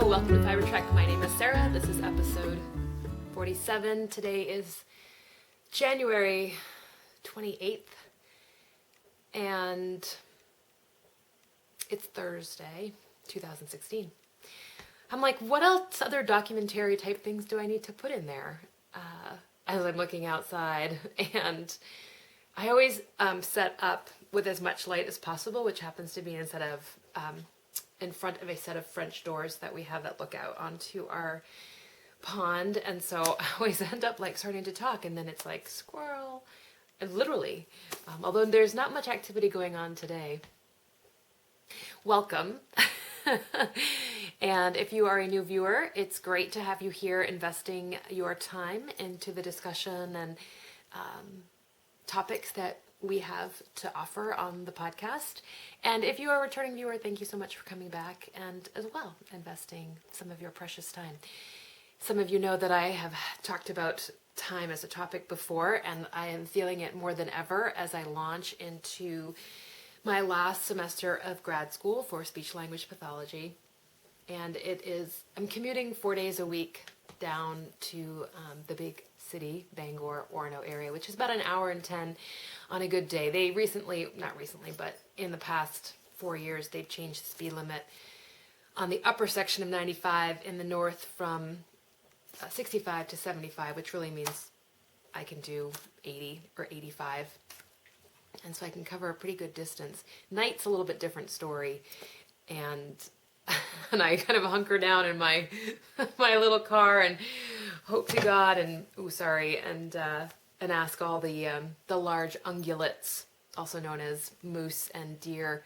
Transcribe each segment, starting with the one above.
welcome to Fiber Trek. My name is Sarah. This is episode 47. Today is January 28th, and it's Thursday, 2016. I'm like, what else other documentary type things do I need to put in there as I'm looking outside? And I always set up with as much light as possible, which happens to be instead of in front of a set of French doors that we have that look out onto our pond. And so I always end up like starting to talk, and then it's like squirrel, and literally, although there's not much activity going on today. Welcome. And if you are a new viewer, it's great to have you here investing your time into the discussion and topics that we have to offer on the podcast. And if you are a returning viewer, thank you so much for coming back and as well investing some of your precious time. Some of you know that I have talked about time as a topic before, and I am feeling it more than ever as I launch into my last semester of grad school for speech language pathology. And I'm commuting 4 days a week down to the big city, Bangor, Orono area, which is about an hour and 10 on a good day. They not recently, but in the past 4 years, they've changed the speed limit on the upper section of 95 in the north from 65 to 75, which really means I can do 80 or 85. And so I can cover a pretty good distance. Night's a little bit different story. And I kind of hunker down in my little car and hope to God and ask all the large ungulates, also known as moose and deer,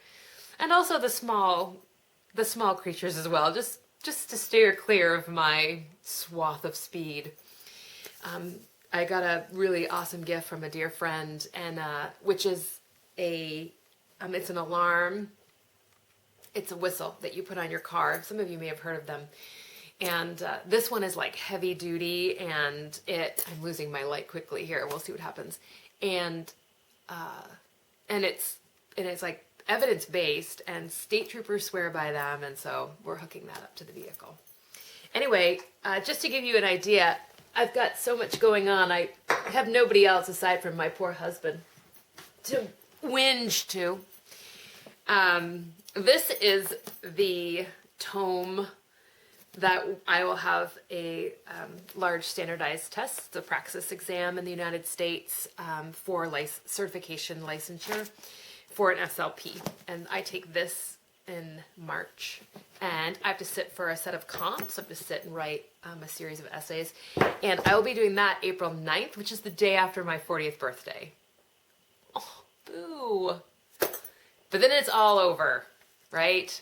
and also the small creatures as well, just to steer clear of my swath of speed. I got a really awesome gift from a dear friend, and which is it's an alarm. It's a whistle that you put on your car. Some of you may have heard of them. And this one is like heavy duty, and I'm losing my light quickly here. We'll see what happens. And it's like evidence-based, and state troopers swear by them, and so we're hooking that up to the vehicle. Anyway, just to give you an idea, I've got so much going on. I have nobody else aside from my poor husband to whinge to. This is the tome that I will have a large standardized test, the Praxis exam in the United States for certification licensure for an SLP. And I take this in March. And I have to sit for a set of comps. I have to sit and write a series of essays. And I will be doing that April 9th, which is the day after my 40th birthday. Oh, boo. But then it's all over, right?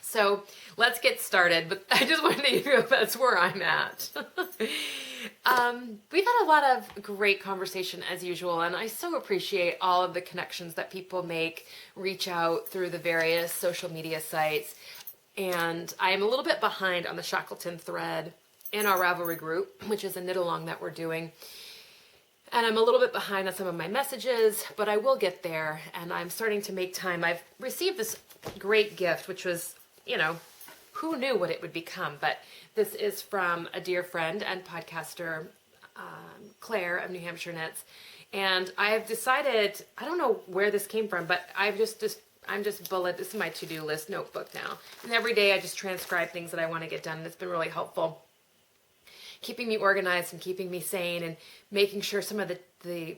So let's get started, but I just wanted to give you that's where I'm at. We've had a lot of great conversation as usual, and I so appreciate all of the connections that people make, reach out through the various social media sites. And I am a little bit behind on the Shackleton thread in our Ravelry group, which is a knit along that we're doing. And I'm a little bit behind on some of my messages, but I will get there, and I'm starting to make time. I've received this great gift, which was, who knew what it would become? But this is from a dear friend and podcaster, Claire of New Hampshire Knits. And I have decided, I don't know where this came from, but I'm just this is my to-do list notebook now. And every day I just transcribe things that I want to get done, and it's been really helpful, keeping me organized and keeping me sane, and making sure some of the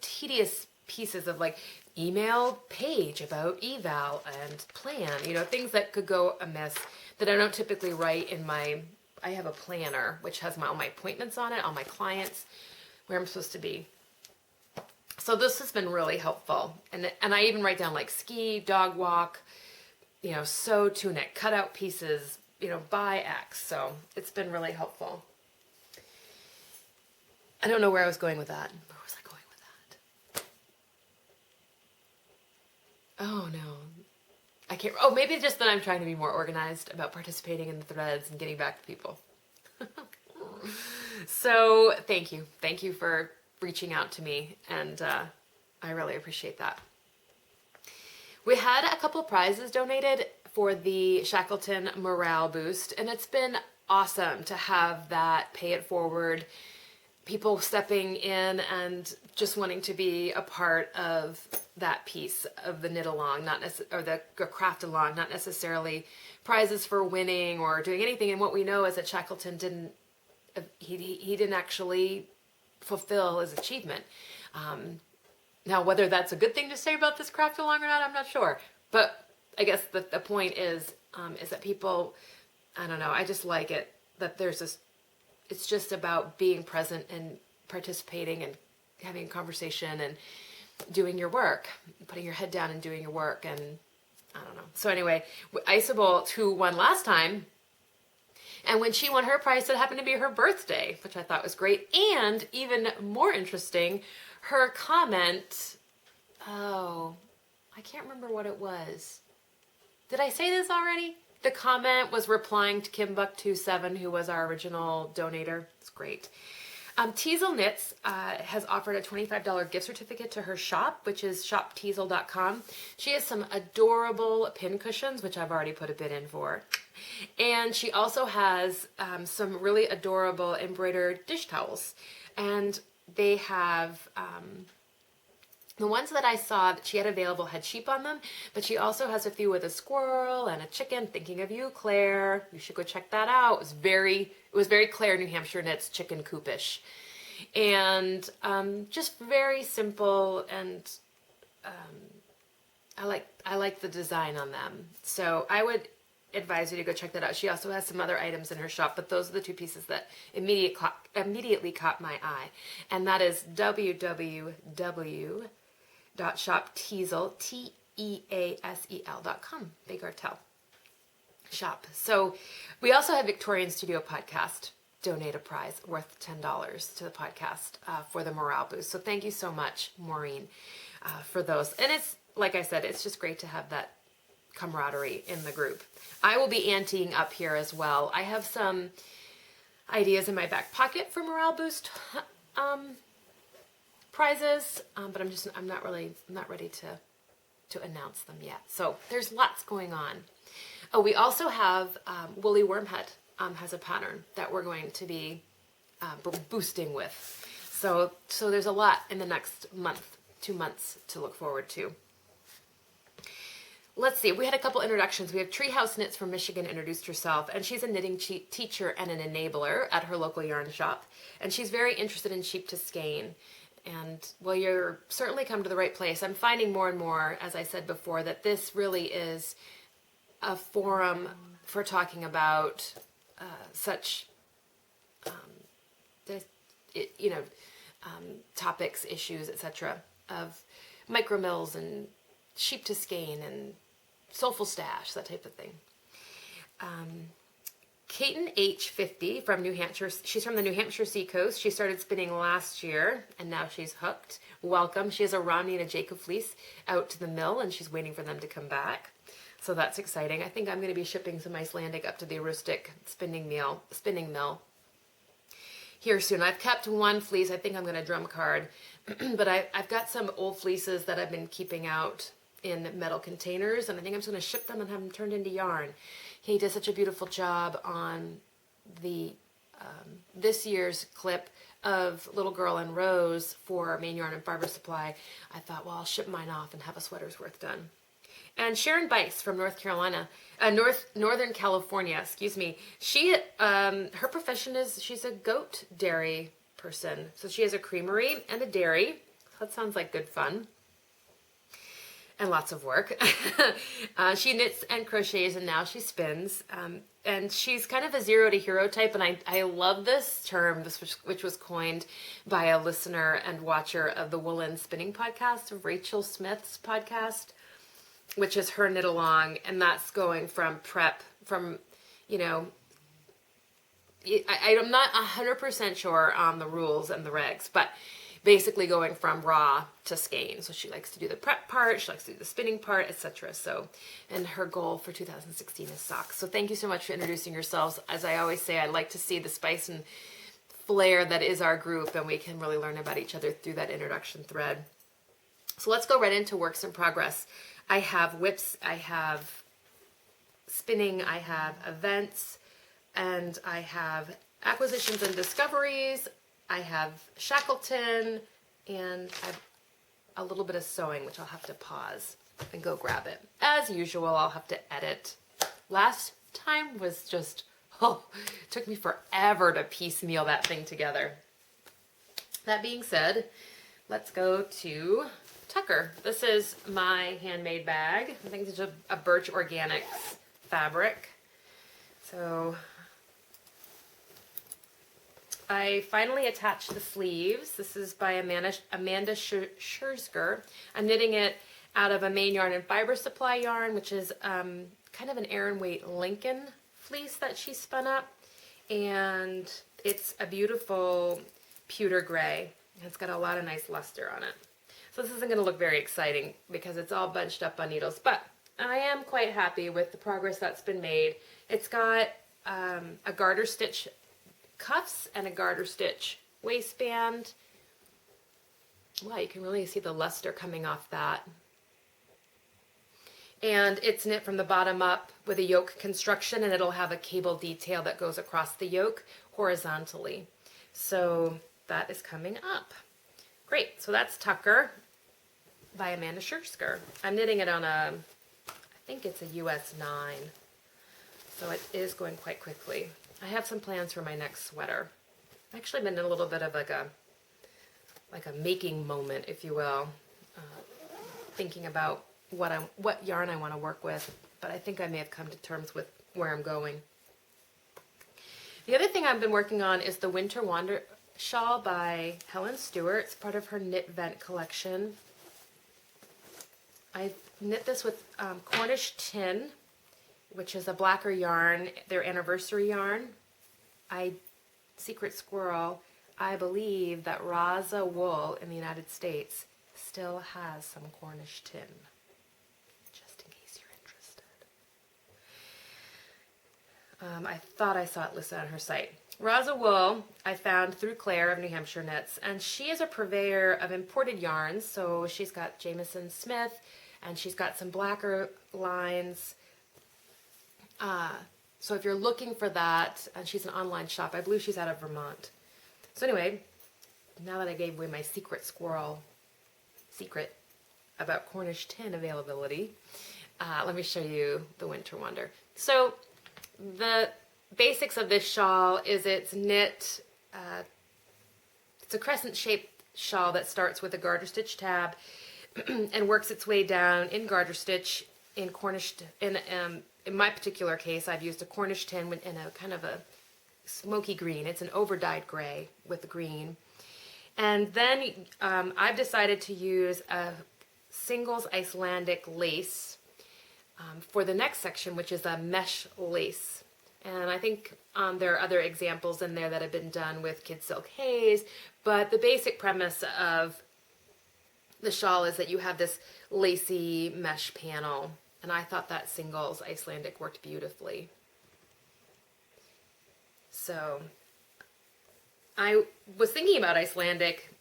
tedious pieces of like email page about eval and plan, things that could go amiss that I don't typically write in I have a planner which has all my appointments on it, all my clients, where I'm supposed to be. So this has been really helpful. And I even write down like ski, dog walk, sew tunic, cut out pieces, buy X. So it's been really helpful. I don't know where I was going with that. Where was I going with that? Oh no. I can't. Oh, maybe just that I'm trying to be more organized about participating in the threads and getting back to people. So thank you. Thank you for reaching out to me, and I really appreciate that. We had a couple prizes donated for the Shackleton Morale Boost, and it's been awesome to have that pay it forward, people stepping in and just wanting to be a part of that piece of the knit along, or the craft along, not necessarily prizes for winning or doing anything. And what we know is that Shackleton didn't actually fulfill his achievement. Now, whether that's a good thing to say about this craft along or not, I'm not sure. But I guess the point is that people, I don't know, I just like it that there's this. It's just about being present and participating and having a conversation and doing your work, putting your head down and doing your work. And I don't know. So anyway, Isabel, who won last time, and when she won her prize, it happened to be her birthday, which I thought was great. And even more interesting, her comment, oh, I can't remember what it was. Did I say this already? The comment was replying to Kimbuck27, who was our original donator. It's great. Teasel Knits has offered a $25 gift certificate to her shop, which is shopteasel.com. She has some adorable pin cushions, which I've already put a bid in for. And she also has some really adorable embroidered dish towels. And they have... the ones that I saw that she had available had sheep on them, but she also has a few with a squirrel and a chicken. Thinking of you, Claire. You should go check that out. It was very Claire, New Hampshire knits, chicken coopish. And just very simple, and I like the design on them. So I would advise you to go check that out. She also has some other items in her shop, but those are the two pieces that immediately caught my eye. And that is www.shopteasel, TEASEL.com. Big Artel shop. So we also have Victorian Studio Podcast donate a prize worth $10 to the podcast for the morale boost. So thank you so much, Maureen, for those. And it's, like I said, it's just great to have that camaraderie in the group. I will be anteing up here as well. I have some ideas in my back pocket for morale boost prizes, but I'm not ready to announce them yet. So there's lots going on. Oh, we also have Woolly Wormhead has a pattern that we're going to be boosting with. So there's a lot in the next 2 months to look forward to. Let's see, we had a couple introductions. We have Treehouse Knits from Michigan introduced herself, and she's a knitting teacher and an enabler at her local yarn shop. And she's very interested in sheep to skein. And, well, you're certainly come to the right place. I'm finding more and more, as I said before, that this really is a forum for talking about such, topics, issues, etc., of micro mills and sheep to skein and soulful stash, that type of thing. Katen H50 from New Hampshire. She's from the New Hampshire Seacoast. She started spinning last year, and now she's hooked. Welcome. She has a Romney and a Jacob fleece out to the mill, and she's waiting for them to come back. So that's exciting. I think I'm going to be shipping some Icelandic up to the Aroostook spinning mill here soon. I've kept one fleece. I think I'm going to drum card, but I've got some old fleeces that I've been keeping out in metal containers, and I think I'm just going to ship them and have them turned into yarn. He did such a beautiful job on the this year's clip of Little Girl and Rose for Main Yarn and Barber Supply. I thought, well, I'll ship mine off and have a sweater's worth done. And Sharon Bice from Northern California, excuse me. She, her profession is she's a goat dairy person. So she has a creamery and a dairy. That sounds like good fun. And lots of work. She knits and crochets, and now she spins. And she's kind of a zero to hero type, and I love this term, which was coined by a listener and watcher of the Woolen Spinning podcast, of Rachel Smith's podcast, which is her knit along, and that's going from prep, from, I'm not 100% sure on the rules and the regs, but basically going from raw to skein. So she likes to do the prep part, she likes to do the spinning part, etc. So, and her goal for 2016 is socks. So thank you so much for introducing yourselves. As I always say, I like to see the spice and flair that is our group, and we can really learn about each other through that introduction thread. So let's go right into works in progress. I have whips, I have spinning, I have events, and I have acquisitions and discoveries. I have Shackleton, and I have a little bit of sewing, which I'll have to pause and go grab it. As usual, I'll have to edit. Last time was just, it took me forever to piecemeal that thing together. That being said, let's go to Tucker. This is my handmade bag. I think it's a Birch Organics fabric. So I finally attached the sleeves. This is by Amanda Schurzger. I'm knitting it out of a Main Yarn and Fiber Supply yarn, which is kind of an Aran Weight Lincoln fleece that she spun up. And it's a beautiful pewter gray. It's got a lot of nice luster on it. So this isn't going to look very exciting because it's all bunched up on needles, but I am quite happy with the progress that's been made. It's got a garter stitch cuffs and a garter stitch waistband. Wow, you can really see the luster coming off that. And it's knit from the bottom up with a yoke construction, and it'll have a cable detail that goes across the yoke horizontally. So that is coming up. Great, so that's Tucker by Amanda Schurzger. I'm knitting it on I think it's a US 9, so it is going quite quickly. I have some plans for my next sweater. I've actually been in a little bit of like a making moment, if you will, thinking about what yarn I want to work with, but I think I may have come to terms with where I'm going. The other thing I've been working on is the Winter Wander shawl by Helen Stewart. It's part of her Knit Vent collection. I knit this with Cornish Tin, which is a blacker yarn, their anniversary yarn. Secret Squirrel, I believe that Raza Wool in the United States still has some Cornish Tin, just in case you're interested. I thought I saw it listed on her site. Raza Wool I found through Claire of New Hampshire Knits, and she is a purveyor of imported yarns, so she's got Jameson Smith, and she's got some blacker lines. So if you're looking for that, and she's an online shop, I believe she's out of Vermont. So anyway, now that I gave away my secret about Cornish Tin availability, let me show you the Winter Wonder. So the basics of this shawl is it's knit, it's a crescent shaped shawl that starts with a garter stitch tab and works its way down in garter stitch in Cornish, in my particular case, I've used a Cornish Tin in a kind of a smoky green. It's an over-dyed gray with green. And then I've decided to use a singles Icelandic lace for the next section, which is a mesh lace. And I think there are other examples in there that have been done with Kid Silk Haze, but the basic premise of the shawl is that you have this lacy mesh panel, and I thought that singles Icelandic worked beautifully. So I was thinking about Icelandic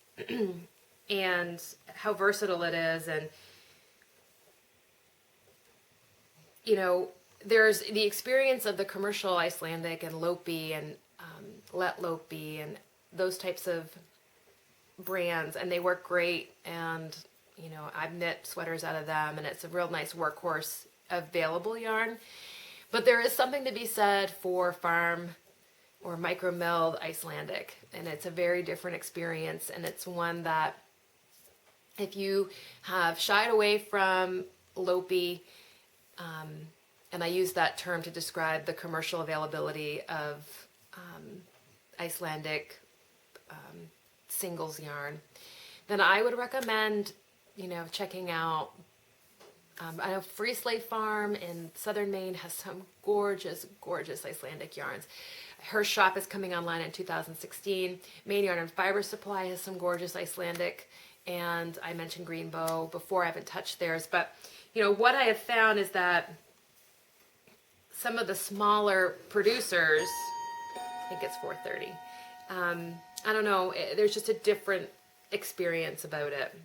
and how versatile it is, and you know, there's the experience of the commercial Icelandic and Lopi and Let Lopi and those types of brands, and they work great, and you know, I've knit sweaters out of them, and it's a real nice workhorse available yarn. But there is something to be said for farm or micro milled Icelandic, and it's a very different experience, and it's one that if you have shied away from Lopi, and I use that term to describe the commercial availability of Icelandic singles yarn, then I would recommend, you know, checking out, I know Free Slave Farm in southern Maine has some gorgeous, gorgeous Icelandic yarns. Her shop is coming online in 2016. Maine Yarn and Fiber Supply has some gorgeous Icelandic, and I mentioned Green Bow before. I haven't touched theirs, but you know what I have found is that some of the smaller producers, I think it's 4:30. I don't know. There's just a different experience about it.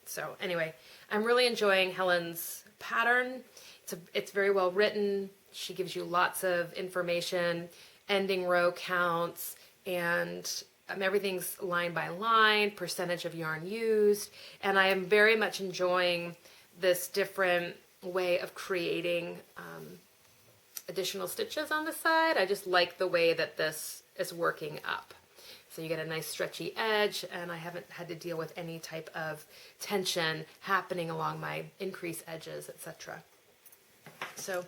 So anyway, I'm really enjoying Helen's pattern. It's very well written. She gives you lots of information, ending row counts, and everything's line by line, percentage of yarn used, and I am very much enjoying this different way of creating additional stitches on the side. I just like the way that this is working up. So you get a nice stretchy edge, and I haven't had to deal with any type of tension happening along my increase edges, etc. So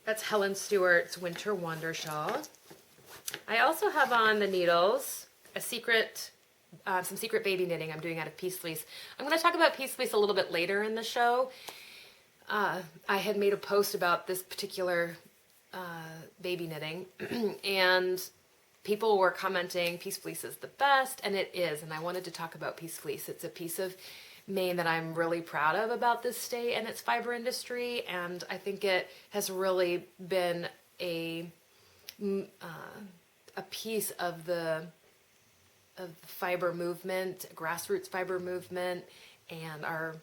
that's Helen Stewart's Winter Wonder Shawl. I also have on the needles a secret, some secret baby knitting I'm doing out of Peace Fleece. I'm going to talk about Peace Fleece a little bit later in the show. I had made a post about this particular baby knitting, and people were commenting Peace Fleece is the best, and it is, and I wanted to talk about Peace Fleece. It's a piece of Maine that I'm really proud of about this state and its fiber industry, and I think it has really been a piece of the fiber movement, grassroots fiber movement, and our,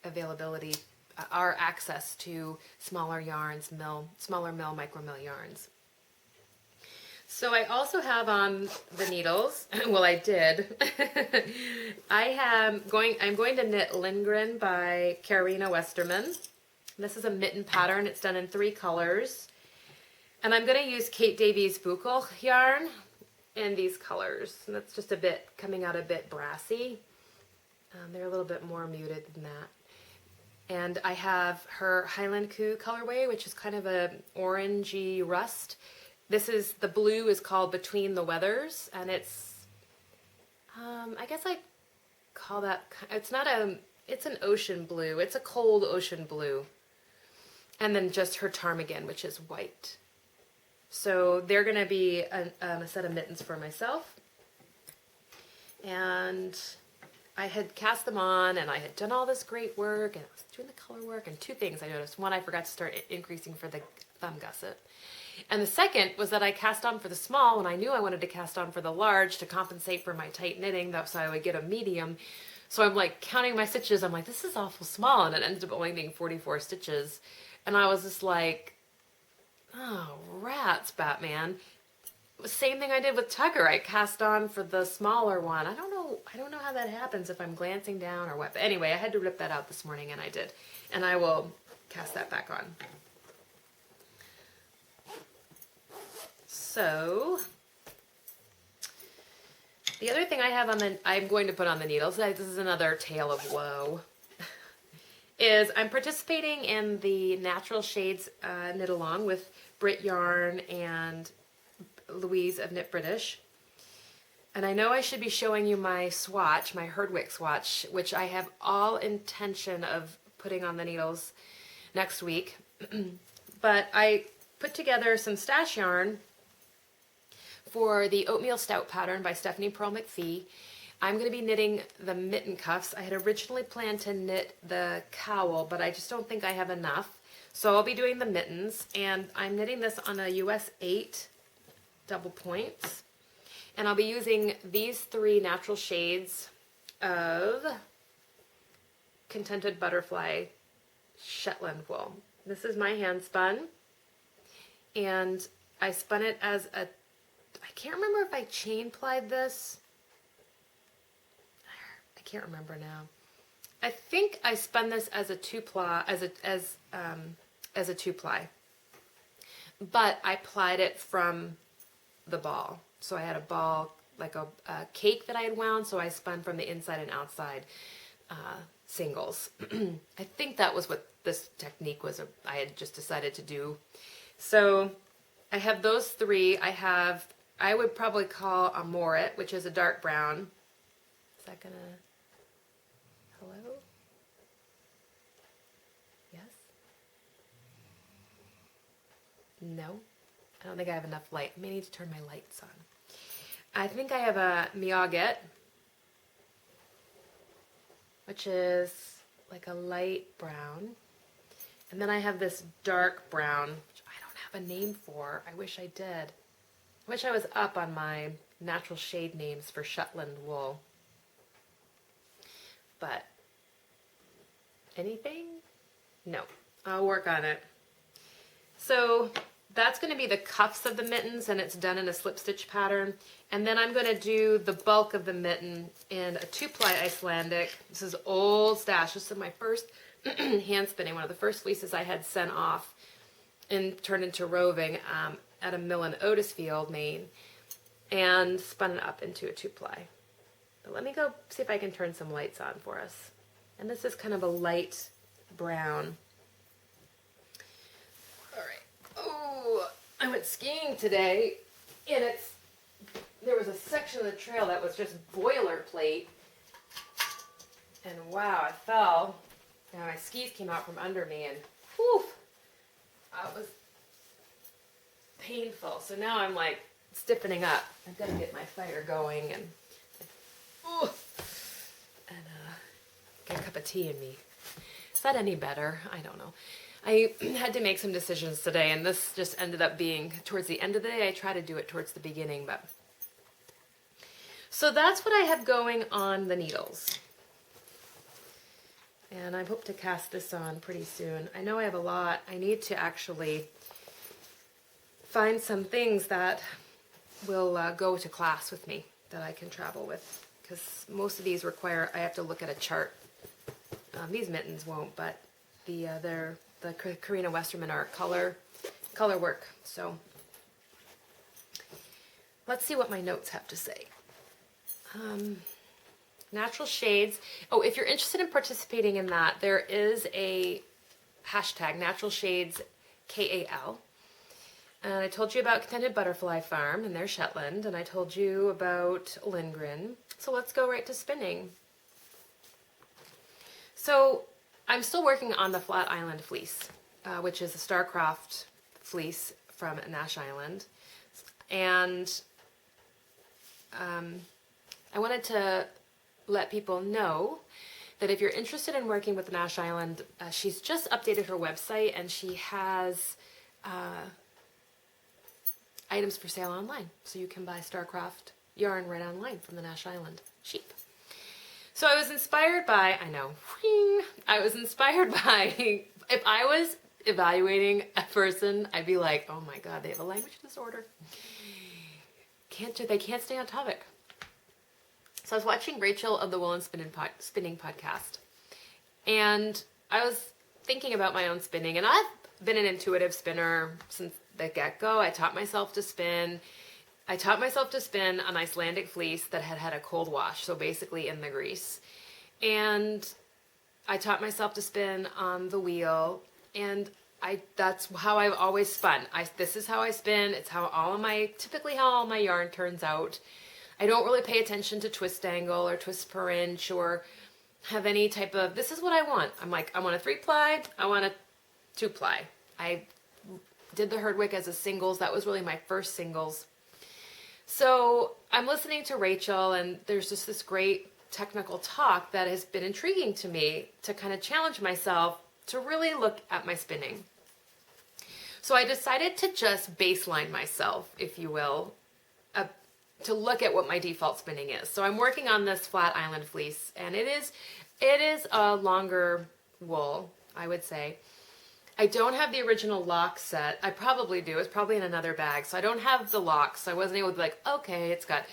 availability, our access to smaller yarns, smaller mill, micro mill yarns. So I also have on the needles, well I did, I'm going to knit Lindgren by Karina Westerman. This is a mitten pattern, it's done in 3 colors. And I'm going to use Kate Davies Buchel yarn in these colors. And that's just coming out a bit brassy. They're a little bit more muted than that. And I have her Highland Coo colorway, which is kind of a orangey rust. The blue is called Between the Weathers, and it's, I guess I call that, it's an ocean blue. It's a cold ocean blue. And then just her ptarmigan, which is white. So they're going to be a set of mittens for myself. And I had cast them on, and I had done all this great work, and I was doing the color work, and 2 things I noticed. One, I forgot to start increasing for the thumb gusset. And the second was that I cast on for the small, and I knew I wanted to cast on for the large to compensate for my tight knitting. That's how I would get a medium. So I'm like counting my stitches. I'm like, this is awful small, and it ended up only being 44 stitches. And I was just like, oh, rats, Batman. Same thing I did with Tugger. I cast on for the smaller one. I don't know how that happens, if I'm glancing down or what. But anyway, I had to rip that out this morning, and I did. And I will cast that back on. So the other thing I have I'm going to put on the needles, this is another tale of woe, is I'm participating in the Natural Shades knit along with Brit Yarn and Louise of Knit British. And I know I should be showing you my swatch, my Herdwick swatch, which I have all intention of putting on the needles next week. But I put together some stash yarn for the Oatmeal Stout pattern by Stephanie Pearl McPhee. I'm going to be knitting the mitten cuffs. I had originally planned to knit the cowl, but I just don't think I have enough. So I'll be doing the mittens, and I'm knitting this on a US 8 double points. And I'll be using these 3 natural shades of Contented Butterfly Shetland wool. This is my hand spun, and I spun it as I can't remember if I chain plied this. I can't remember now. I think I spun this as a 2-ply, as a 2-ply, but I plied it from the ball. So I had a ball, like a cake that I had wound, so I spun from the inside and outside singles. I think that was what this technique was. I had just decided to do. So I have those 3. I would probably call a Morit, which is a dark brown. Is that gonna, hello? Yes? No? I don't think I have enough light. I may need to turn my lights on. I think I have a Miaget, which is like a light brown. And then I have this dark brown, which I don't have a name for. I wish I did. I wish I was up on my natural shade names for Shetland wool. But anything? No. I'll work on it. So that's going to be the cuffs of the mittens, and it's done in a slip stitch pattern. And then I'm going to do the bulk of the mitten in a 2-ply Icelandic. This is old stash. This is my first hand spinning, one of the first fleeces I had sent off and turned into roving at a mill in Otisfield, Maine, and spun it up into a 2-ply. But let me go see if I can turn some lights on for us. And this is kind of a light brown. All right. Oh, I went skiing today, and there was a section of the trail that was just boilerplate. And wow, I fell. And my skis came out from under me, and whew, it was painful. So now I'm like stiffening up. I've got to get my fire going and get a cup of tea in me. Is that any better? I don't know. I had to make some decisions today, and this just ended up being towards the end of the day. I try to do it towards the beginning, but so that's what I have going on the needles. And I hope to cast this on pretty soon. I know I have a lot. I need to actually find some things that will go to class with me that I can travel with, because most of these require I have to look at a chart. These mittens won't, but the Carina Westerman are color work. So let's see what my notes have to say. Natural shades. Oh, if you're interested in participating in that, there is a hashtag Natural Shades KAL. And I told you about Contented Butterfly Farm and their Shetland, and I told you about Lindgren. So let's go right to spinning. So I'm still working on the Flat Island fleece, which is a Starcraft fleece from Nash Island. And I wanted to let people know that if you're interested in working with Nash Island, she's just updated her website, and she has items for sale online. So you can buy Starcraft yarn right online from the Nash Island sheep. So I was inspired by, if I was evaluating a person, I'd be like, oh my God, they have a language disorder. They can't stay on topic. So I was watching Rachel of the Wool and Spinning podcast, and I was thinking about my own spinning, and I've been an intuitive spinner since the get-go. I taught myself to spin an Icelandic fleece that had had a cold wash, so basically in the grease. And I taught myself to spin on the wheel, and that's how I've always spun. This is how I spin. It's typically how all my yarn turns out. I don't really pay attention to twist angle or twist per inch or have any type of, this is what I want. I'm like, I want a 3-ply, I want a 2-ply. I did the Herdwick as a singles. That was really my first singles. So I'm listening to Rachel, and there's just this great technical talk that has been intriguing to me to kind of challenge myself to really look at my spinning. So I decided to just baseline myself, if you will, to look at what my default spinning is. So I'm working on this Flat Island fleece, and it is a longer wool, I would say. I don't have the original lock set. I probably do. It's probably in another bag. So I don't have the locks. So I wasn't able to be like, okay, it's got,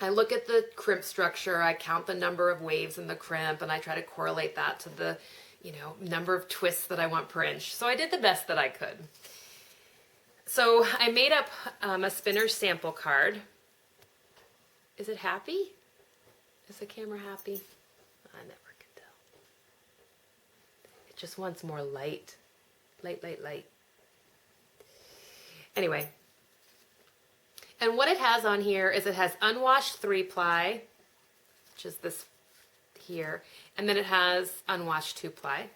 I look at the crimp structure. I count the number of waves in the crimp, and I try to correlate that to the, number of twists that I want per inch. So I did the best that I could. So I made up a spinner sample card. Is it happy? Is the camera happy? I never can tell. It just wants more light. Light. Anyway. And what it has on here is it has unwashed 3-ply, which is this here, and then it has unwashed 2-ply.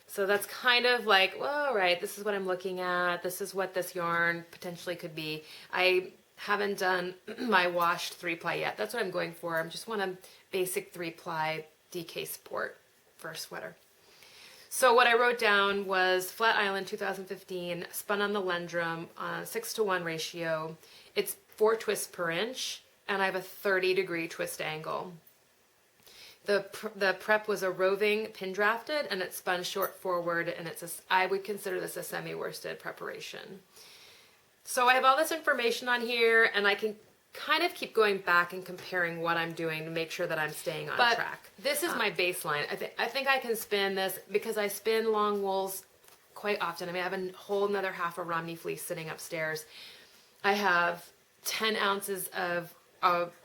So that's kind of like, well, right, this is what I'm looking at. This is what this yarn potentially could be. I haven't done my washed 3-ply yet. That's what I'm going for. I just want a basic 3-ply DK Sport for a sweater. So what I wrote down was Flat Island 2015, spun on the Lendrum on a 6-to-1 ratio. It's 4 twists per inch, and I have a 30-degree twist angle. The prep was a roving pin drafted, and it's spun short forward, and I would consider this a semi-worsted preparation. So I have all this information on here, and I can kind of keep going back and comparing what I'm doing to make sure that I'm staying on track. This is my baseline. I think I can spin this because I spin long wools quite often. I mean, I have a whole another half of Romney fleece sitting upstairs. I have 10 ounces of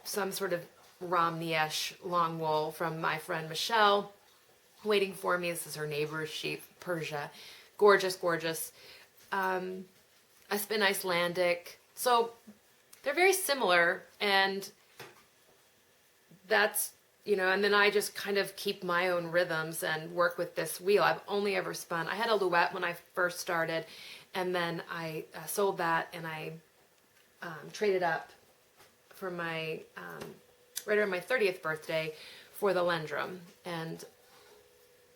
some sort of Romney-ish long wool from my friend Michelle waiting for me. This is her neighbor's sheep, Persia. Gorgeous, gorgeous. I spin Icelandic. So they're very similar, and that's, and then I just kind of keep my own rhythms and work with this wheel. I've only ever spun. I had a Louette when I first started, and then I sold that, and I traded up for my right around my 30th birthday for the Lendrum. And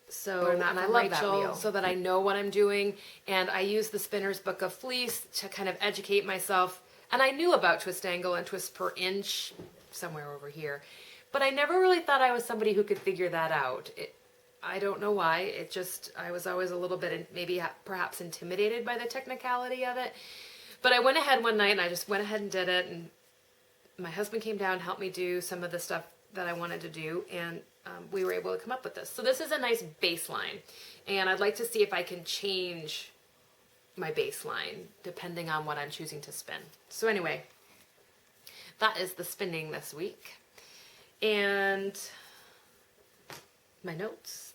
so, and I love Rachel, that wheel, so that I know what I'm doing. And I use the Spinner's Book of Fleece to kind of educate myself. And I knew about twist angle and twist per inch somewhere over here, but I never really thought I was somebody who could figure that out. I don't know why. I was always a little bit, maybe perhaps intimidated by the technicality of it. But I went ahead one night and I just went ahead and did it. And my husband came down and helped me do some of the stuff that I wanted to do, and we were able to come up with this. So this is a nice baseline, and I'd like to see if I can change my baseline depending on what I'm choosing to spin. So anyway, that is the spinning this week. And my notes.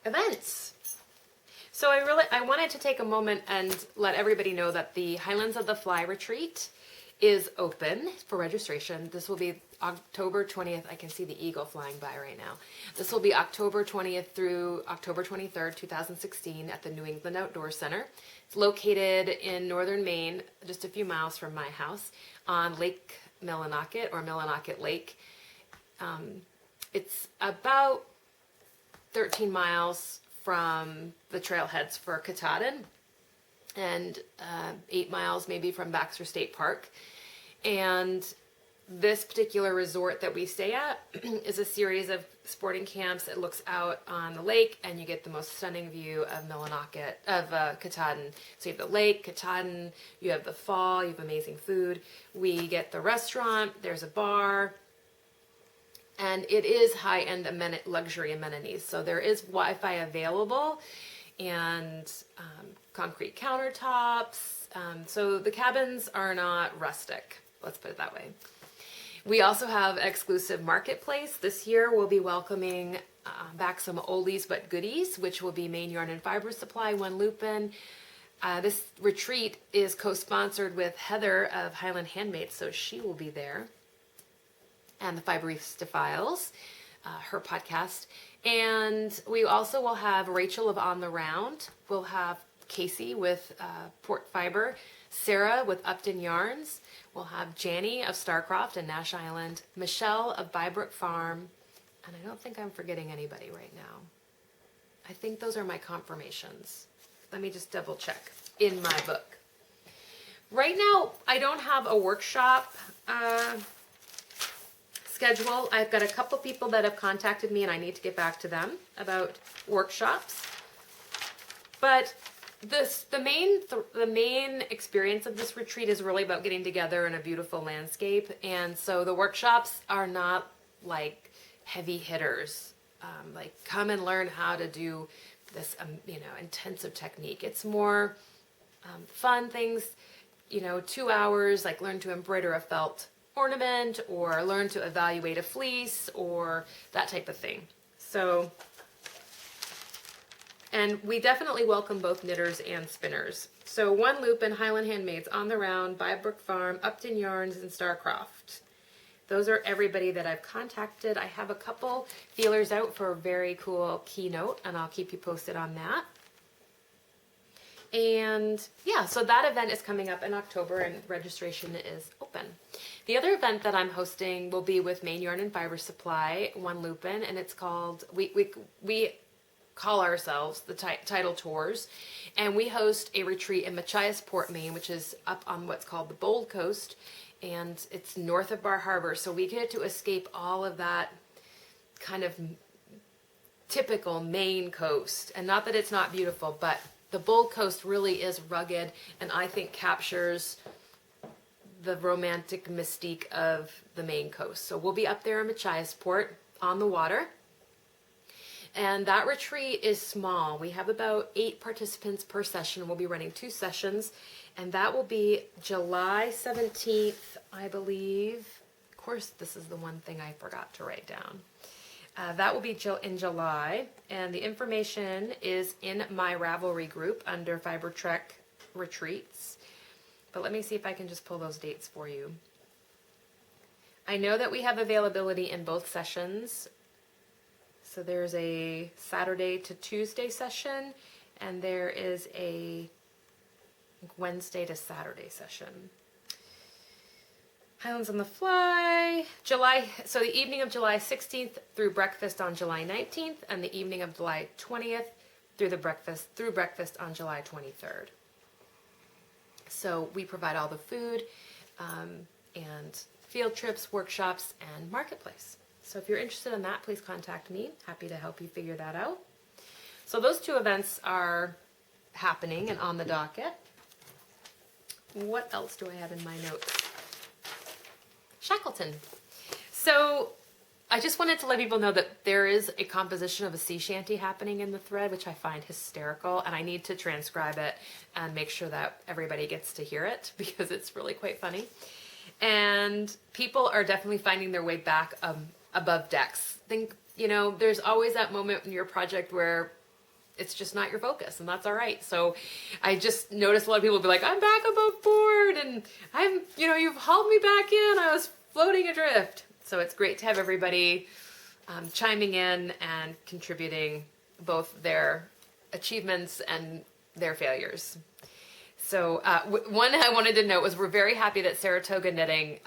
Events. So I wanted to take a moment and let everybody know that the Highlands of the Fly retreat is open for registration. This will be October 20th. I can see the eagle flying by right now. This will be October 20th through October 23rd, 2016 at the New England Outdoor Center. It's located in northern Maine, just a few miles from my house, on Lake Millinocket or Millinocket Lake. It's about 13 miles from the trailheads for Katahdin, and 8 miles maybe from Baxter State Park. And this particular resort that we stay at is a series of sporting camps. It looks out on the lake, and you get the most stunning view of Katahdin. So you have the lake, Katahdin, you have the fall, you have amazing food. We get the restaurant, there's a bar, and it is high-end luxury amenities. So there is Wi-Fi available, and concrete countertops. So the cabins are not rustic, let's put it that way. We also have exclusive marketplace. This year we'll be welcoming back some oldies but goodies, which will be Maine Yarn and Fiber Supply, One Lupin. This retreat is co-sponsored with Heather of Highland Handmaids, so she will be there. And the Fiberista Files, her podcast. And we also will have Rachel of On the Round. We'll have Casey with Port Fiber, Sarah with Upton Yarns. We'll have Janny of Starcroft and Nash Island, Michelle of Bybrook Farm, and I don't think I'm forgetting anybody right now. I think those are my confirmations. Let me just double check in my book. Right now, I don't have a workshop schedule. I've got a couple people that have contacted me, and I need to get back to them about workshops. But the main experience of this retreat is really about getting together in a beautiful landscape, and so the workshops are not like heavy hitters. Like come and learn how to do this, intensive technique. It's more fun things, 2 hours, like learn to embroider a felt ornament or learn to evaluate a fleece or that type of thing. So. And we definitely welcome both knitters and spinners. So One Lupin, Highland Handmaids, On the Round, Bybrook Farm, Upton Yarns, and Starcroft. Those are everybody that I've contacted. I have a couple feelers out for a very cool keynote, and I'll keep you posted on that. And yeah, so that event is coming up in October, and registration is open. The other event that I'm hosting will be with Maine Yarn and Fiber Supply, One Lupin, and it's called, we call ourselves the Tidal Tours, and we host a retreat in Machiasport, Maine, which is up on what's called the Bold Coast, and it's north of Bar Harbor, so we get to escape all of that kind of typical Maine coast. And not that it's not beautiful, but the Bold Coast really is rugged, and I think captures the romantic mystique of the Maine coast. So we'll be up there in Machiasport on the water. And that retreat is small. We have about 8 participants per session. We'll be running 2 sessions, and that will be July 17th, I believe. Of course, this is the one thing I forgot to write down. That will be in July, and the information is in my Ravelry group under Fiber Trek Retreats. But let me see if I can just pull those dates for you. I know that we have availability in both sessions. So there's a Saturday to Tuesday session, and there is a Wednesday to Saturday session. Highlands on the Fly, so the evening of July 16th through breakfast on July 19th, and the evening of July 20th through breakfast on July 23rd. So we provide all the food and field trips, workshops, and marketplace. So if you're interested in that, please contact me. Happy to help you figure that out. So those 2 events are happening and on the docket. What else do I have in my notes? Shackleton. So I just wanted to let people know that there is a composition of a sea shanty happening in the thread, which I find hysterical, and I need to transcribe it and make sure that everybody gets to hear it because it's really quite funny. And people are definitely finding their way back above decks. There's always that moment in your project where it's just not your focus, and that's all right. So I just noticed a lot of people be like, I'm back above board, and you've hauled me back in. I was floating adrift. So it's great to have everybody chiming in and contributing both their achievements and their failures. So one I wanted to note was we're very happy that Saratoga Knitting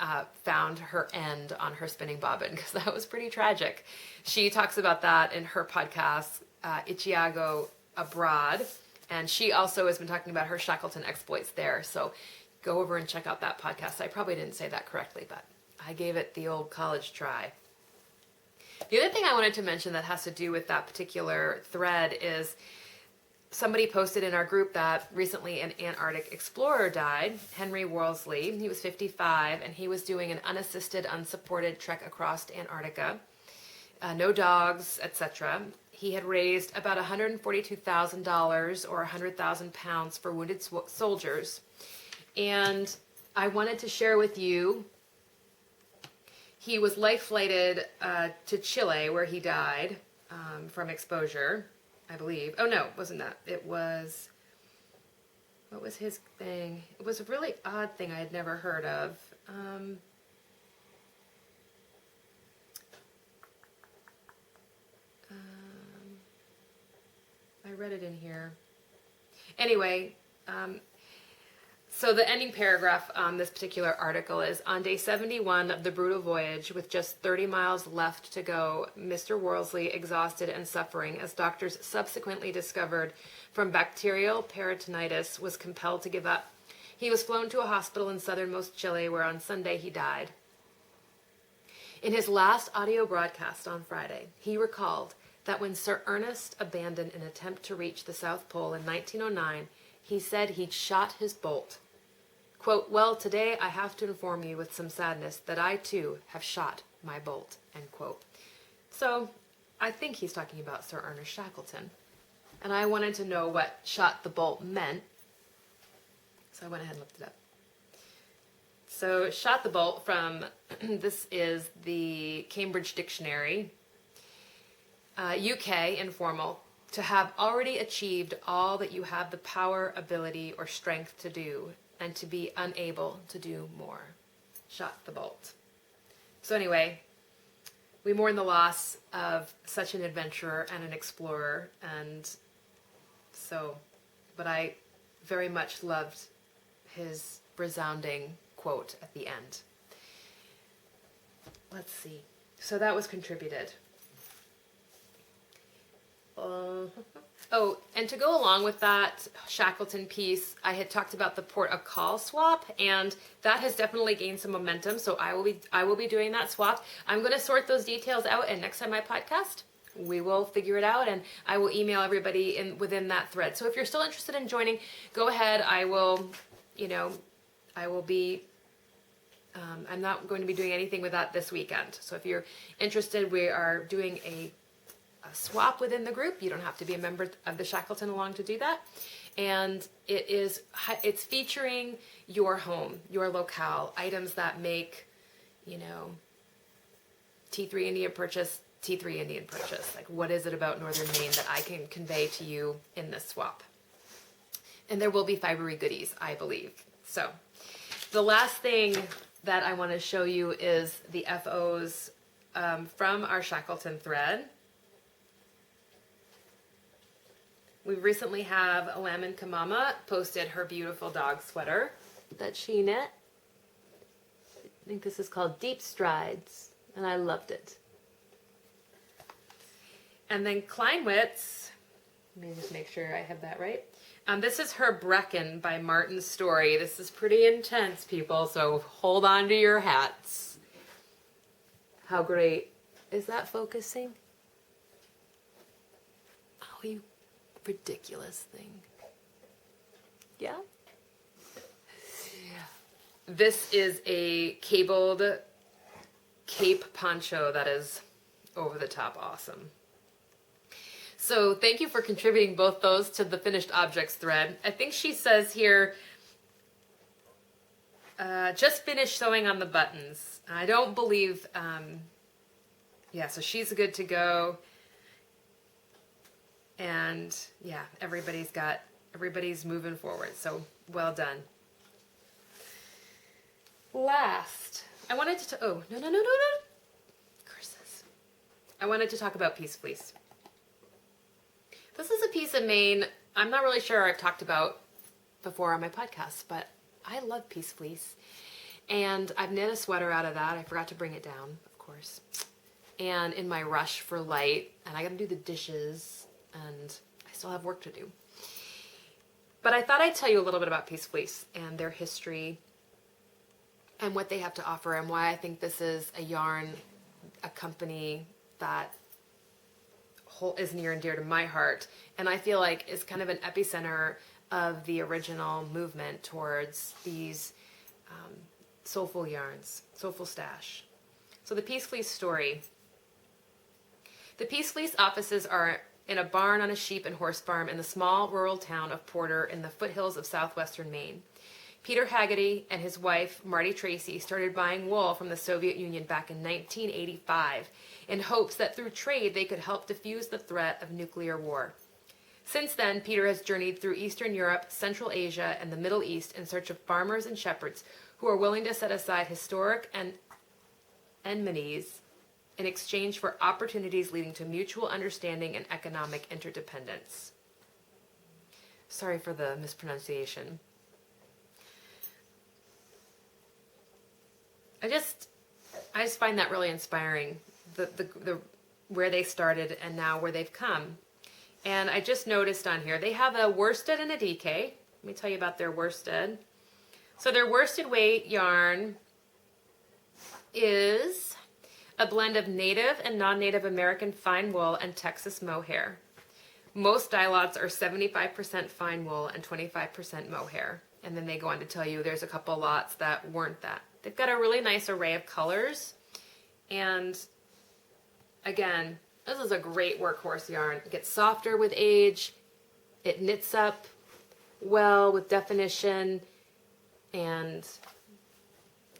found her end on her spinning bobbin, because that was pretty tragic. She talks about that in her podcast, Ichiago Abroad, and she also has been talking about her Shackleton exploits there. So go over and check out that podcast. I probably didn't say that correctly, but I gave it the old college try. The other thing I wanted to mention that has to do with that particular thread is somebody posted in our group that recently an Antarctic explorer died, Henry Worsley. He was 55, and he was doing an unassisted, unsupported trek across Antarctica. No dogs, etc. He had raised about $142,000 or 100,000 pounds for wounded soldiers. And I wanted to share with you, he was life flighted to Chile, where he died from exposure, I believe. Oh no, it wasn't that. It was, what was his thing? It was a really odd thing I had never heard of. I read it in here. Anyway, so the ending paragraph on this particular article is, on day 71 of the brutal voyage, with just 30 miles left to go, Mr. Worsley, exhausted and suffering, as doctors subsequently discovered from bacterial peritonitis, was compelled to give up. He was flown to a hospital in southernmost Chile, where on Sunday he died. In his last audio broadcast on Friday, he recalled that when Sir Ernest abandoned an attempt to reach the South Pole in 1909, he said he'd shot his bolt. Quote, well, today I have to inform you with some sadness that I too have shot my bolt, end quote. So I think he's talking about Sir Ernest Shackleton. And I wanted to know what shot the bolt meant, so I went ahead and looked it up. So shot the bolt from, this is the Cambridge Dictionary, UK, informal, to have already achieved all that you have the power, ability, or strength to do, and to be unable to do more. Shot the bolt. So anyway, we mourn the loss of such an adventurer and an explorer, and so, but I very much loved his resounding quote at the end. Let's see. So that was contributed. Oh, and to go along with that Shackleton piece, I had talked about the port of call swap, and that has definitely gained some momentum. So I will be doing that swap. I'm going to sort those details out, and next time I podcast, we will figure it out, and I will email everybody within that thread. So if you're still interested in joining, go ahead. I will, I will be. I'm not going to be doing anything with that this weekend. So if you're interested, we are doing a swap within the group. You don't have to be a member of the Shackleton along to do that. And it's featuring your home, your locale, items that make, T3 Indian Purchase, T3 Indian Purchase. Like, what is it about Northern Maine that I can convey to you in this swap? And there will be fibery goodies, I believe. So the last thing that I want to show you is the FOs from our Shackleton thread. We recently have Alamin Kamama posted her beautiful dog sweater that she knit. I think this is called Deep Strides, and I loved it. And then Kleinwitz, let me just make sure I have that right. This is her Brecken by Martin Story. This is pretty intense, people, so hold on to your hats. How great. Is that focusing? Oh, you ridiculous thing. Yeah? This is a cabled cape poncho that is over the top awesome. So thank you for contributing both those to the finished objects thread. I think she says here, just finished sewing on the buttons. I don't believe, yeah, so she's good to go. And yeah, everybody's moving forward. So well done. Last, I wanted to, oh, no. Curses. I wanted to talk about Peace Fleece. This is a piece of Maine I'm not really sure I've talked about before on my podcast, but I love Peace Fleece. And I've knit a sweater out of that. I forgot to bring it down, of course. And in my rush for light, and I gotta do the dishes, and I still have work to do. But I thought I'd tell you a little bit about Peace Fleece and their history and what they have to offer and why I think this is a yarn, a company that is near and dear to my heart. And I feel like is kind of an epicenter of the original movement towards these soulful yarns, soulful stash. So the Peace Fleece story. The Peace Fleece offices are in a barn on a sheep and horse farm in the small rural town of Porter in the foothills of southwestern Maine. Peter Haggerty and his wife, Marty Tracy, started buying wool from the Soviet Union back in 1985 in hopes that through trade they could help defuse the threat of nuclear war. Since then, Peter has journeyed through Eastern Europe, Central Asia, and the Middle East in search of farmers and shepherds who are willing to set aside historic and enmities in exchange for opportunities leading to mutual understanding and economic interdependence. Sorry for the mispronunciation. I just find that really inspiring, the where they started and now where they've come. And I just noticed on here, they have a worsted and a DK. Let me tell you about their worsted. So their worsted weight yarn is a blend of native and non-native American fine wool and Texas mohair. Most dye lots are 75% fine wool and 25% mohair. And then they go on to tell you there's a couple lots that weren't that. They've got a really nice array of colors. And again, this is a great workhorse yarn. It gets softer with age. It knits up well with definition. And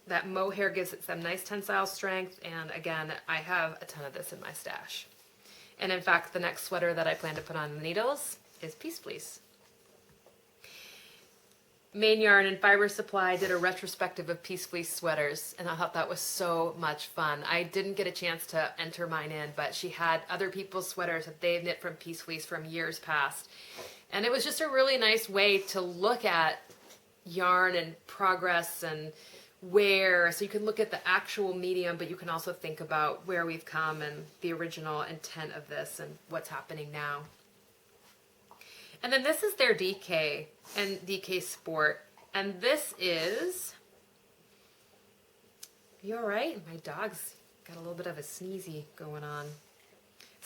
that mohair gives it some nice tensile strength. And again, I have a ton of this in my stash. And in fact, the next sweater that I plan to put on the needles is Peace Fleece. Maine Yarn and Fiber Supply did a retrospective of Peace Fleece sweaters, and I thought that was so much fun. I didn't get a chance to enter mine in, but she had other people's sweaters that they've knit from Peace Fleece from years past. And it was just a really nice way to look at yarn and progress and where, so you can look at the actual medium, but you can also think about where we've come and the original intent of this and what's happening now. And then this is their DK and DK Sport. And this is, you all right? My dog's got a little bit of a sneezy going on.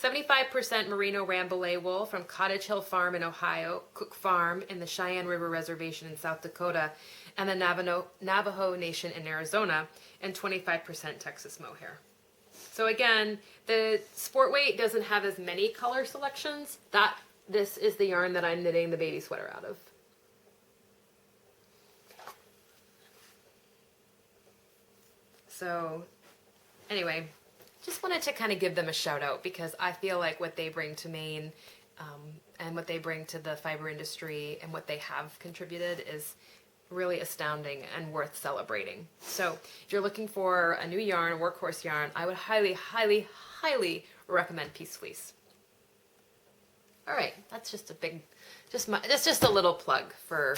75% merino Rambouillet wool from Cottage Hill Farm in Ohio, Cook Farm in the Cheyenne River Reservation in South Dakota, and the Navajo Nation in Arizona, and 25% Texas mohair. So again, the Sport Weight doesn't have as many color selections. This is the yarn that I'm knitting the baby sweater out of. So anyway, just wanted to kind of give them a shout out because I feel like what they bring to Maine and what they bring to the fiber industry and what they have contributed is really astounding and worth celebrating. So if you're looking for a new yarn, a workhorse yarn, I would highly, highly, highly recommend Peace Fleece. All right, that's just that's just a little plug for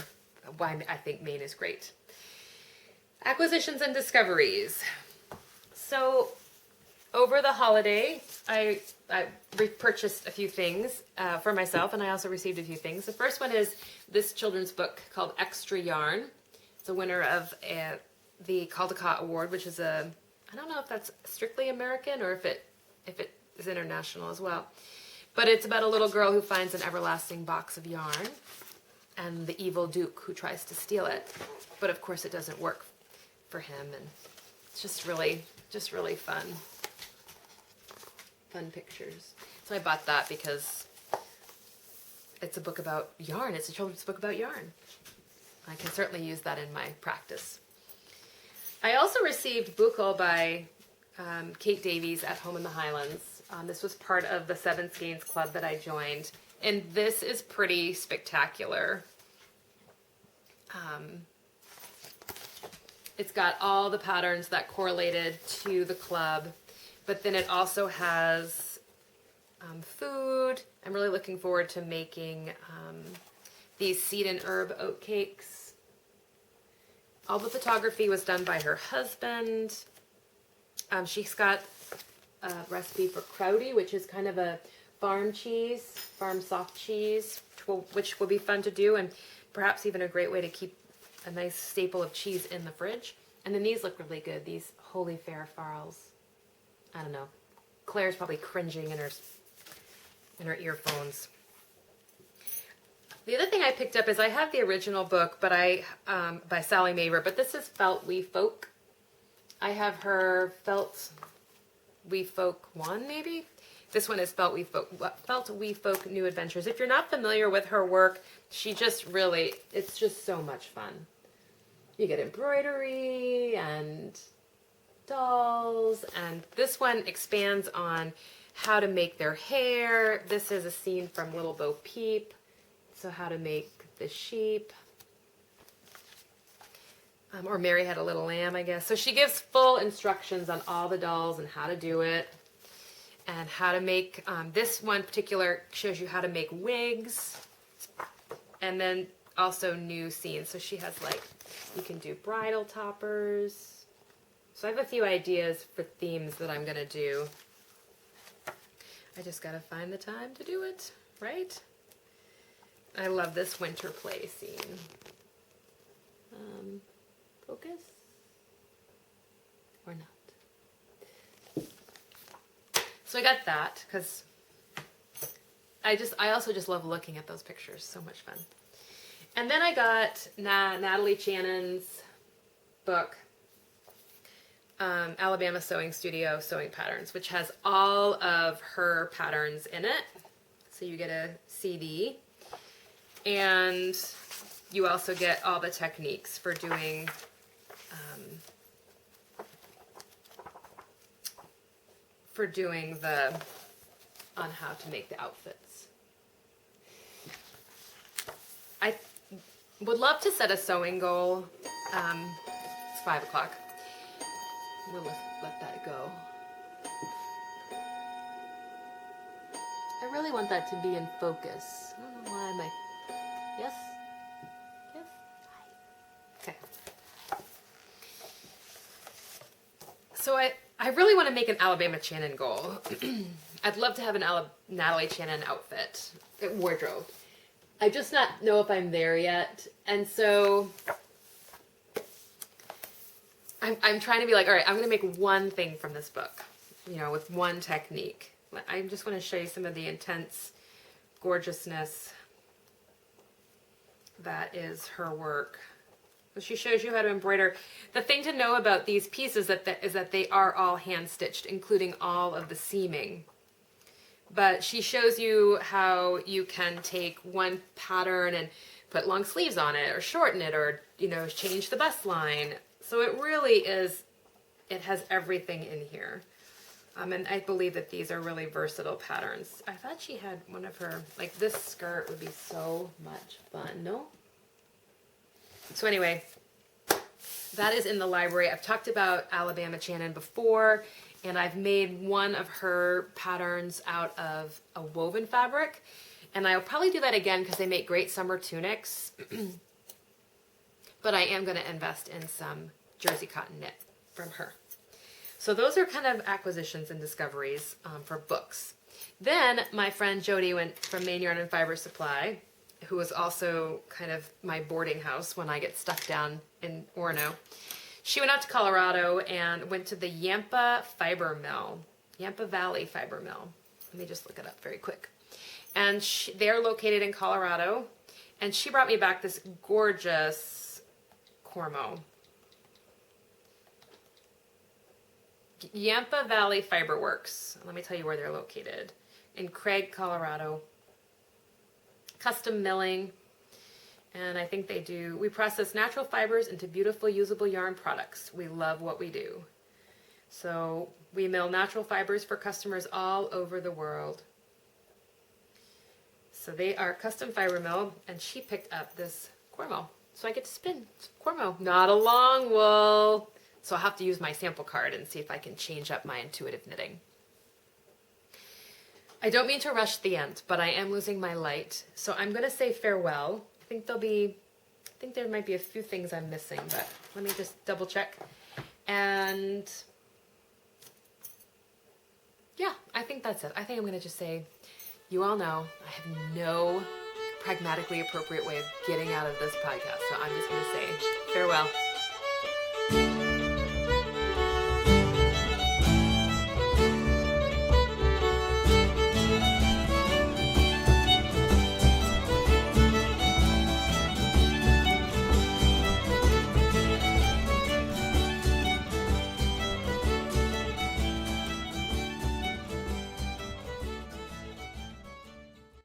why I think Maine is great. Acquisitions and discoveries. So over the holiday, I repurchased a few things for myself, and I also received a few things. The first one is this children's book called Extra Yarn. It's a winner of the Caldecott Award, which is I don't know if that's strictly American or if it is international as well. But it's about a little girl who finds an everlasting box of yarn and the evil Duke who tries to steal it. But of course it doesn't work for him, and it's just really fun pictures. So I bought that because it's a book about yarn. It's a children's book about yarn. I can certainly use that in my practice. I also received Buchel by Kate Davies at Home in the Highlands. This was part of the Seven Skeins Club that I joined, and this is pretty spectacular. It's got all the patterns that correlated to the club, but then it also has food. I'm really looking forward to making these seed and herb oat cakes. All the photography was done by her husband. She's got a recipe for Crowdy, which is kind of a farm soft cheese, which will be fun to do, and perhaps even a great way to keep a nice staple of cheese in the fridge. And then these look really good, these Holy Fair Farls. I don't know. Claire's probably cringing in her earphones. The other thing I picked up is I have the original book, but by Sally Maver, but this is Felt We Folk. I have her Felt We Folk 1, maybe? This one is Felt We Folk New Adventures. If you're not familiar with her work, it's just so much fun. You get embroidery and dolls, and this one expands on how to make their hair. This is a scene from Little Bo Peep, so how to make the sheep. Or Mary Had a Little Lamb, I guess. So she gives full instructions on all the dolls and how to do it, and how to make, this one particular shows you how to make wigs, and then also new scenes. So she has you can do bridal toppers. So I have a few ideas for themes that I'm gonna do. I just gotta find the time to do it, right? I love this winter play scene. Focus? Or not? So I got that, because I also just love looking at those pictures. So much fun. And then I got Natalie Channon's book, Alabama Sewing Studio Sewing Patterns, which has all of her patterns in it. So you get a CD, and you also get all the techniques for doing on how to make the outfits. I would love to set a sewing goal. It's 5 o'clock. We'll let that go. I really want that to be in focus. I don't know why am I... Yes? Yes? Hi. Okay. So I really want to make an Alabama Channon goal. I'd love to have an Natalie Channon outfit, wardrobe. I just not know if I'm there yet. And so I'm trying to be like, all right, I'm going to make one thing from this book, you know, with one technique. I just want to show you some of the intense gorgeousness that is her work. She shows you how to embroider. The thing to know about these pieces is that they are all hand stitched, including all of the seaming. But she shows you how you can take one pattern and put long sleeves on it, or shorten it, or, you know, change the bust line. So it really is, it has everything in here. And I believe that these are really versatile patterns. I thought she had one of her, like this skirt would be so much fun, no? So anyway, that is in the library. I've talked about Alabama Channon before, and I've made one of her patterns out of a woven fabric. And I'll probably do that again because they make great summer tunics. But I am going to invest in some jersey cotton knit from her. So those are kind of acquisitions and discoveries for books. Then my friend Jody went from Maine Yarn and Fiber Supply, who was also kind of my boarding house when I get stuck down in Orono. She went out to Colorado and went to the Yampa Fiber Mill, Yampa Valley Fiber Mill. Let me just look it up very quick. And they're located in Colorado. And she brought me back this gorgeous Cormo. Yampa Valley Fiber Works. Let me tell you where they're located. In Craig, Colorado. Custom milling. And I think we process natural fibers into beautiful usable yarn products. We love what we do. So we mill natural fibers for customers all over the world. So they are custom fiber mill, and she picked up this Cormo. So I get to spin Cormo, not a long wool. So I'll have to use my sample card and see if I can change up my intuitive knitting. I don't mean to rush the end, but I am losing my light. So I'm going to say farewell. I think there might be a few things I'm missing, but let me just double check. And yeah, I think that's it. I think I'm going to just say, you all know I have no pragmatically appropriate way of getting out of this podcast. So I'm just going to say farewell.